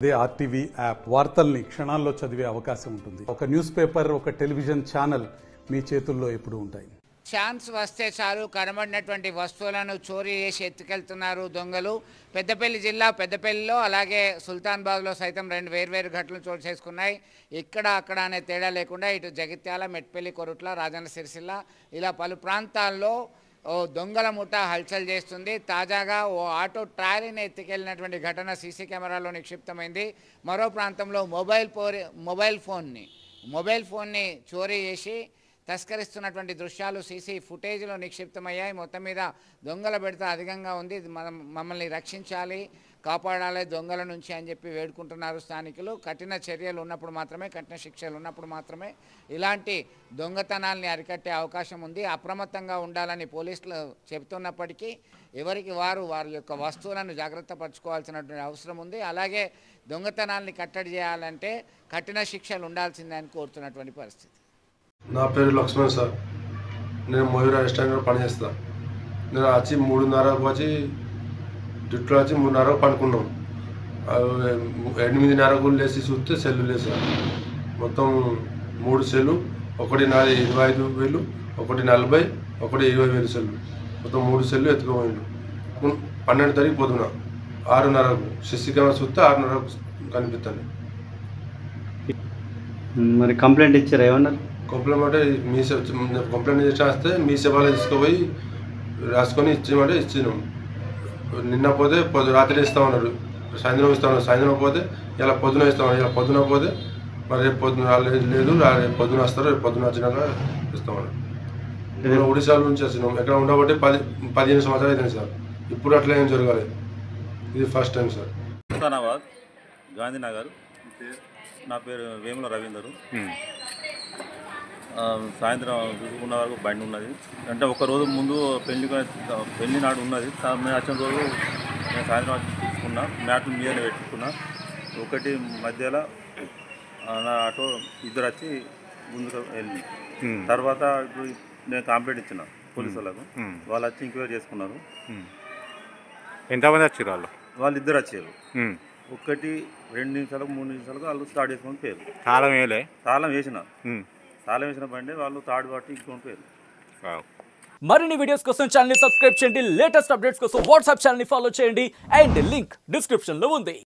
అదే RTV app వార్తల్ని క్షణాల్లో చదివే అవకాశం ఉంటుంది. ఒక న్యూస్ పేపర్, ఒక టెలివిజన్ ఛానల్ మీ చేతుల్లో ఎప్పుడూ ఉంటాయి. ఛాన్స్ వస్తే చాలు కనబడినటువంటి వస్తువులను చోరీ చేసి ఎత్తుకెళ్తున్నారు దొంగలు. పెద్దపల్లి జిల్లా పెద్దపల్లిలో అలాగే సుల్తాన్బాగ్లో సైతం రెండు వేర్వేరు ఘటనలు చోటు చేసుకున్నాయి. ఇక్కడ అక్కడ అనే తేడా లేకుండా ఇటు జగిత్యాల, మెట్పల్లి, కొరుట్ల, రాజన్న సిరిసిల్ల ఇలా పలు ప్రాంతాల్లో ఓ దొంగల ముఠా హల్చల్ చేస్తుంది. తాజాగా ఓ ఆటో ట్రాలీని ఎత్తుకెళ్ళినటువంటి ఘటన సీసీ కెమెరాలో నిక్షిప్తమైంది. మరో ప్రాంతంలో మొబైల్ ఫోన్ని చోరీ చేసి తస్కరిస్తున్నటువంటి దృశ్యాలు సీసీ ఫుటేజ్లో నిక్షిప్తమయ్యాయి. మొత్తం మీద దొంగల బెడత అధికంగా ఉంది. మమ్మల్ని రక్షించాలి, కాపాడాలి దొంగల నుంచి అని చెప్పి వేడుకుంటున్నారు స్థానికులు. కఠిన చర్యలు ఉన్నప్పుడు మాత్రమే, కఠిన శిక్షలు ఉన్నప్పుడు మాత్రమే ఇలాంటి దొంగతనాల్ని అరికట్టే అవకాశం ఉంది. అప్రమత్తంగా ఉండాలని పోలీసులు చెబుతున్నప్పటికీ ఎవరికి వారి యొక్క వస్తువులను జాగ్రత్త పరచుకోవాల్సినటువంటి అవసరం ఉంది. అలాగే దొంగతనాల్ని కట్టడి చేయాలంటే కఠిన శిక్షలు ఉండాల్సిందే అని కోరుతున్నటువంటి పరిస్థితి. నా పేరు లక్ష్మణ్ సార్. నేను మయూర రెస్టారెంట్లో పనిచేస్తాను. నేను వచ్చి 3:30కు వచ్చి డ్యూటీలో వచ్చి 3:30కు పనుకున్నాం. 8:30కు లేచి చూస్తే సెల్లు లేదు సార్. మొత్తం 3 సెల్లు, ఒకటి నాది 25,000, ఒకటి 40, ఒకటి 20,000 సెల్లు. మొత్తం 3 సెల్లు ఎత్తుకుపోయిండు. 12 తారీఖు పొద్దున 6:30కు సిసి కెమెరా చూస్తే 6:30కు కనిపిస్తాను. మరి కంప్లైంట్ ఇచ్చారా? ఏమన్నారు? కంప్లైంట్ అంటే కంప్లైంట్ చేస్తే మీ సేవలో తీసుకుపోయి రాసుకొని ఇచ్చామంటే ఇచ్చినాం. నిన్న పోతే రాత్రి ఇస్తామన్నారు, సాయంత్రం ఇస్తామన్నారు. సాయంత్రం పోతే ఇలా పొద్దున ఇస్తామన్నారు. ఇలా పొద్దున పోతే మరి రేపు పొద్దున లేదు, రేపు పొద్దున వస్తారు, రేపు పొద్దున వచ్చినాక ఇస్తామన్నారు. ఒడిశాల నుంచి వచ్చినాం. ఎక్కడ ఉండబట్టి 15 సంవత్సరాలు అవుతుంది సార్. ఇప్పుడు అట్లా ఏం జరగలేదు. ఇది first time sir. Sultanabad, Gandhinagar. నా పేరు వేముల రవీందరు. సాయంత్రం చూసుకున్న వరకు బండి ఉన్నది. అంటే ఒకరోజు ముందు పెళ్లి నాడు ఉన్నది. మేము వచ్చిన రోజు నేను సాయంత్రం వచ్చి తీసుకున్నా, మ్యాట్లు మీదనే పెట్టుకున్నా. ఒకటి మధ్యలో నా ఆటో ఇద్దరు వచ్చి ముందుకు వెళ్ళి తర్వాత ఇప్పుడు నేను కంప్లైంట్ ఇచ్చిన పోలీసు వాళ్ళకు. వాళ్ళు వచ్చి ఎంక్వైరీ చేసుకున్నారు. ఎంతమంది వచ్చారు? వాళ్ళు ఇద్దరు వచ్చారు. 1, 2 నిమిషాలకు 3 నిమిషాలకు వాళ్ళు స్టార్ట్ చేసుకొని పేరు తాళం వేసిన బండి వాళ్ళు తాడు పట్టి ఇంకొని పేరు. మరిన్ని వీడియోస్ కోసం ఛానల్ ని సబ్స్క్రైబ్ చేయండి. లేటెస్ట్ అప్డేట్స్ కోసం వాట్సాప్ ఛానల్ ని ఫాలో చేయండి. అండ్ లింక్ డిస్క్రిప్షన్ లో ఉంది.